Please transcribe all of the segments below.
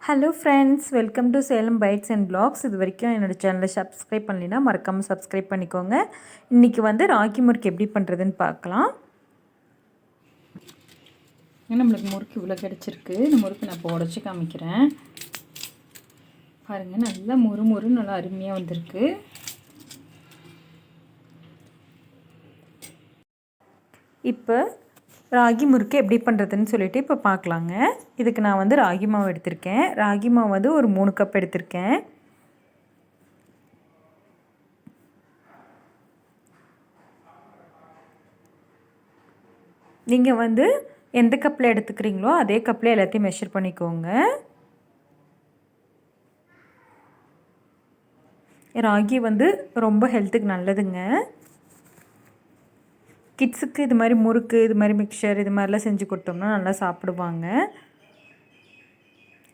Hello friends, welcome to Salem bites and blogs. இது வரைக்கும் என்னோடய சேனலை சப்ஸ்கிரைப் பண்ணலைன்னா மறக்காமல் சப்ஸ்கிரைப் பண்ணிக்கோங்க. இன்றைக்கி வந்து ராகி முறுக்கு எப்படி பண்ணுறதுன்னு பார்க்கலாம். நம்மளுக்கு முறுக்கு இவ்வளோ கிடச்சிருக்கு. இந்த முறுக்கு நான் இப்போ உடச்சி காமிக்கிறேன். பாருங்கள், நல்லா முறு நல்லா அருமையாக வந்திருக்கு. இப்போ ராகி முறுக்கு எப்படி பண்ணுறதுன்னு சொல்லிட்டு இப்போ பார்க்கலாங்க. இதுக்கு நான் வந்து ராகி மாவு எடுத்திருக்கேன். ராகி மாவு வந்து ஒரு 3 கப் எடுத்திருக்கேன். நீங்கள் வந்து எந்த கப்பில் எடுத்துக்கிறீங்களோ அதே கப்பில் எல்லாத்தையும் மெஷர் பண்ணிக்கோங்க. ராகி வந்து ரொம்ப ஹெல்த்துக்கு நல்லதுங்க. கிட்ஸுக்கு இது மாதிரி முறுக்கு, இது மாதிரி மிக்சர், இது மாதிரிலாம் செஞ்சு கொடுத்தோம்னா நல்லா சாப்பிடுவாங்க.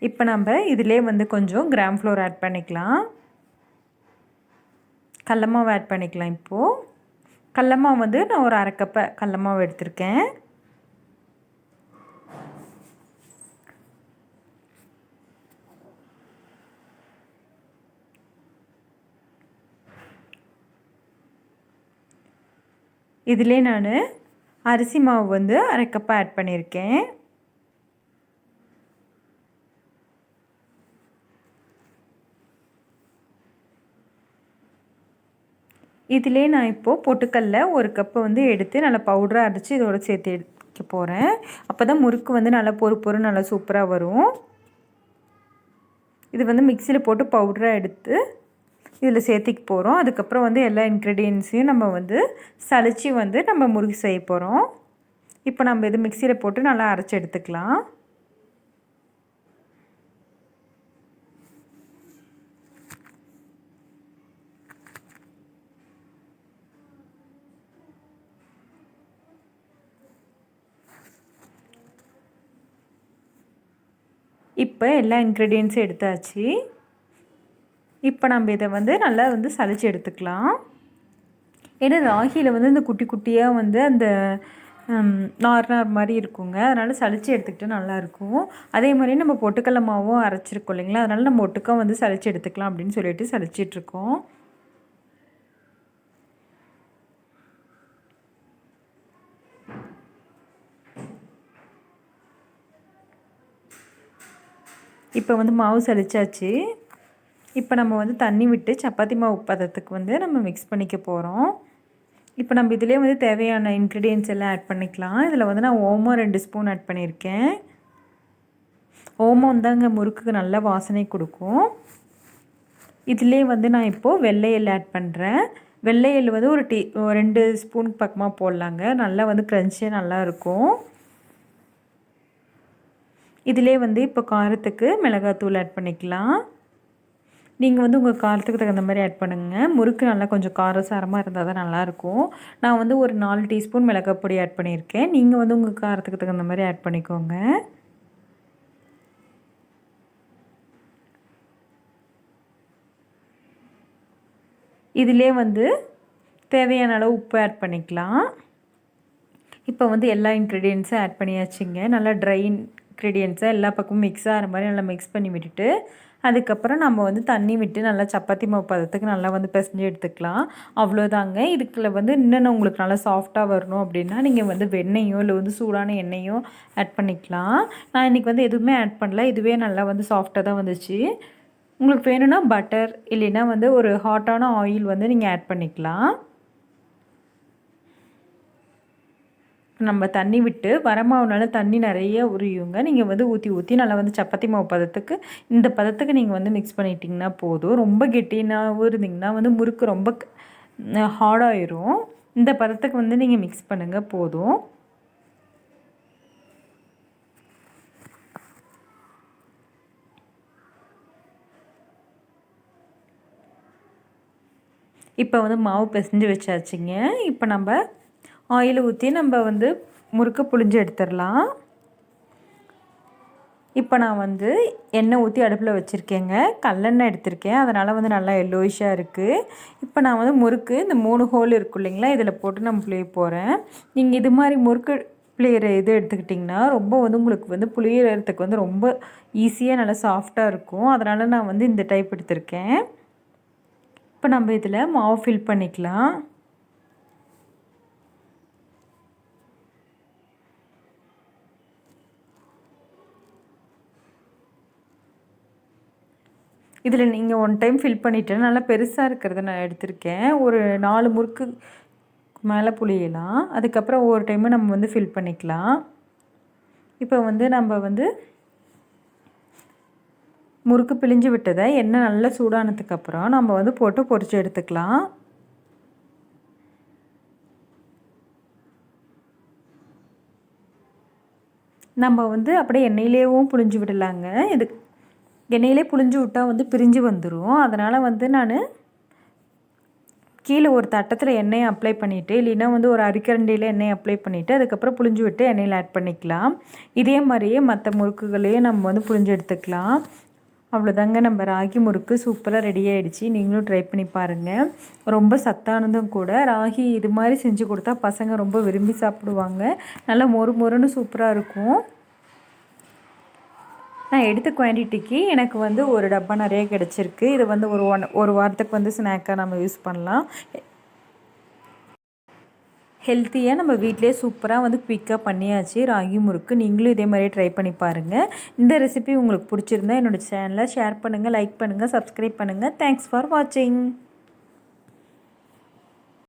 இப்போ நம்ம இதிலே வந்து கொஞ்சம் கிராம் ஃப்ளோர் ஆட் பண்ணிக்கலாம். கடல மாவு ஆட் பண்ணிக்கலாம். இப்போது கடல மாவு வந்து நான் ஒரு 1/2 கப்பு கடல மாவு எடுத்திருக்கேன். இதிலே நான் அரிசி மாவு வந்து 1/2 கப் ஆட் பண்ணியிருக்கேன். இதிலே நான் இப்போது பொட்டுக்கல்ல 1 கப்பு வந்து எடுத்து நல்லா பவுடராக அரைச்சி இதோட சேர்த்து எடுக்க போகிறேன். அப்போ தான் முறுக்கு வந்து நல்லா பொறு நல்லா சூப்பராக வரும். இது வந்து மிக்சியில் போட்டு பவுடராக எடுத்து இதில் சேர்த்திக்க போகிறோம். அதுக்கப்புறம் வந்து எல்லா இன்க்ரீடியன்ஸையும் நம்ம வந்து சலித்து வந்து நம்ம முறுக்கு செய்ய போகிறோம். இப்போ நம்ம இது மிக்சியில் போட்டு நல்லா அரைச்சி எடுத்துக்கலாம். இப்போ எல்லா இன்க்ரீடியன்ஸும் எடுத்தாச்சு. இப்போ நம்ம இதை வந்து நல்லா வந்து சலிச்சு எடுத்துக்கலாம். ஏன்னா ராகியில் வந்து இந்த குட்டி குட்டியாக வந்து அந்த நார் மாதிரி இருக்குங்க. அதனால் சலிச்சு எடுத்துக்கிட்டு நல்லாயிருக்கும். அதே மாதிரி நம்ம பொட்டுக்கடல மாவும் அரைச்சிருக்கோம் இல்லைங்களா, அதனால் நம்ம ஒட்டுக்காக வந்து சலிச்சு எடுத்துக்கலாம் அப்படின்னு சொல்லிட்டு சலிச்சிட்ருக்கோம். இப்போ வந்து மாவு சலிச்சாச்சு. இப்போ நம்ம வந்து தண்ணி விட்டு சப்பாத்தி மாவு பதத்துக்கு வந்து நம்ம மிக்ஸ் பண்ணிக்க போகிறோம். இப்போ நம்ம இதிலே வந்து தேவையான இன்க்ரீடியன்ஸ் எல்லாம் ஆட் பண்ணிக்கலாம். இதில் வந்து நான் ஓமம் 2 ஸ்பூன் ஆட் பண்ணியிருக்கேன். ஓமம் தாங்க முறுக்குக்கு நல்ல வாசனை கொடுக்கும். இதிலே வந்து நான் இப்போது வெள்ளை எள் ஆட் பண்ணுறேன். வெள்ளை எள் வந்து ஒரு 2 ஸ்பூன் பக்கமாக போடலாங்க. நல்லா வந்து க்ரன்ச்சியாக நல்லாயிருக்கும். இதிலே வந்து இப்போ காரத்துக்கு மிளகாத்தூள் ஆட் பண்ணிக்கலாம். நீங்கள் வந்து உங்கள் காரத்துக்கு தகுந்த மாதிரி ஆட் பண்ணுங்கள். முறுக்கு நல்லா கொஞ்சம் காரசாரமாக இருந்தால் தான் நல்லாயிருக்கும். நான் வந்து ஒரு 4 டீஸ்பூன் மிளகாய் பொடி ஆட் பண்ணியிருக்கேன். நீங்கள் வந்து உங்கள் காரத்துக்கு தகுந்த மாதிரி ஆட் பண்ணிக்கோங்க. இதிலே வந்து தேவையான அளவு உப்பு ஆட் பண்ணிக்கலாம். இப்போ வந்து எல்லா இன்க்ரீடியன்ஸும் ஆட் பண்ணியாச்சுங்க. நல்லா ட்ரை இன்க்ரீடியன்ஸை எல்லா பக்கமும் மிக்ஸ் ஆகிற மாதிரி நல்லா மிக்ஸ் பண்ணி விட்டுட்டு அதுக்கப்புறம் நம்ம வந்து தண்ணி விட்டு நல்லா சப்பாத்தி மாவு பதத்துக்கு நல்லா வந்து பிசைஞ்சு எடுத்துக்கலாம். அவ்வளோதாங்க. இதுக்குள்ள வந்து இன்னும் உங்களுக்கு நல்லா சாஃப்டாக வரணும் அப்படின்னா நீங்கள் வந்து வெண்ணெயோ இல்லை வந்து சூடான எண்ணெயோ ஆட் பண்ணிக்கலாம். நான் இன்றைக்கி வந்து எதுவுமே ஆட் பண்ணல. இதுவே நல்லா வந்து சாஃப்டாக தான் வந்துச்சு. உங்களுக்கு வேணும்னா பட்டர் இல்லைன்னா வந்து ஒரு ஹாட்டான ஆயில் வந்து நீங்கள் ஆட் பண்ணிக்கலாம். நம்ம தண்ணி விட்டு வரமாவுனால தண்ணி நிறைய உரியுங்க. நீங்கள் வந்து ஊற்றி நல்லா வந்து சப்பாத்தி மாவு பதத்துக்கு இந்த பதத்துக்கு நீங்கள் வந்து மிக்ஸ் பண்ணிட்டிங்கன்னா போதும். ரொம்ப கெட்டினாகவும் இருந்திங்கன்னா வந்து முறுக்கு ரொம்ப ஹார்டாயிரும். இந்த பதத்துக்கு வந்து நீங்கள் மிக்ஸ் பண்ணுங்கள் போதும். இப்போ வந்து மாவு பிசைஞ்சு வச்சாச்சுங்க. இப்போ நம்ம ஆயில் ஊற்றி நம்ம வந்து முறுக்கு புழிஞ்சு எடுத்துடலாம். இப்போ நான் வந்து எண்ணெய் ஊற்றி அடுப்பில் வச்சுருக்கேங்க. கல்லெண்ணெய் எடுத்திருக்கேன். அதனால் வந்து நல்லா எல்லோயிஷாக இருக்குது. இப்போ நான் வந்து முறுக்கு இந்த 3 ஹோல் இருக்கும் இல்லைங்களா, இதில் போட்டு நான் புளிய போகிறேன். நீங்கள் இது மாதிரி முறுக்கு புளியிற இது எடுத்துக்கிட்டிங்கன்னா ரொம்ப வந்து உங்களுக்கு வந்து புளியறதுக்கு வந்து ரொம்ப ஈஸியாக நல்லா சாஃப்டாக இருக்கும். அதனால் நான் வந்து இந்த டைப் எடுத்திருக்கேன். இப்போ நம்ம இதில் மாவு ஃபில் பண்ணிக்கலாம். இதில் நீங்கள் ஒன் டைம் ஃபில் பண்ணிவிட்டு நல்லா பெருசாக இருக்கிறத நான் எடுத்திருக்கேன். ஒரு 4 முறுக்கு மேலே புளியலாம். அதுக்கப்புறம் ஒவ்வொரு டைமும் நம்ம வந்து ஃபில் பண்ணிக்கலாம். இப்போ வந்து நம்ம வந்து முறுக்கு பிழிஞ்சு விட்டதை எண்ணெய் நல்லா சூடானதுக்கப்புறம் நம்ம வந்து போட்டு பொரிச்சு எடுத்துக்கலாம். நம்ம வந்து அப்படியே எண்ணெயிலேயும் புழிஞ்சு விடலாங்க. இது எண்ணெயிலே புழிஞ்சு விட்டால் வந்து பிரிஞ்சு வந்துடும். அதனால் வந்து நான் கீழே ஒரு தட்டத்தில் எண்ணெயை அப்ளை பண்ணிவிட்டு இல்லைன்னா வந்து ஒரு அரிக்கரண்டியில் எண்ணெயை அப்ளை பண்ணிவிட்டு அதுக்கப்புறம் புழிஞ்சு விட்டு எண்ணெயில் ஆட் பண்ணிக்கலாம். இதே மாதிரியே மற்ற முறுக்குகளையும் நம்ம வந்து புழிஞ்சு எடுத்துக்கலாம். அவ்வளோதாங்க, நம்ம ராகி முறுக்கு சூப்பராக ரெடி ஆகிடுச்சு. நீங்களும் ட்ரை பண்ணி பாருங்கள். ரொம்ப சத்தானதும் கூட. ராகி இது மாதிரி செஞ்சு கொடுத்தா பசங்க ரொம்ப விரும்பி சாப்பிடுவாங்க. நல்லா மொறு மொறுன்னு சூப்பராக இருக்கும். நான் எடுத்த குவான்டிட்டிக்கு எனக்கு வந்து ஒரு டப்பா நிறைய கிடச்சிருக்கு. இது வந்து ஒரு வாரத்துக்கு வந்து ஸ்நாக்காக நம்ம யூஸ் பண்ணலாம். ஹெல்த்தியாக நம்ம வீட்டிலே சூப்பராக வந்து குயிக்காக பண்ணியாச்சு ராகி முறுக்கு. நீங்களும் இதே மாதிரியே ட்ரை பண்ணி பாருங்கள். இந்த ரெசிபி உங்களுக்கு பிடிச்சிருந்தா என்னோடய சேனலை ஷேர் பண்ணுங்கள், லைக் பண்ணுங்கள், சப்ஸ்கிரைப் பண்ணுங்கள். தேங்க்ஸ் ஃபார் வாட்சிங்.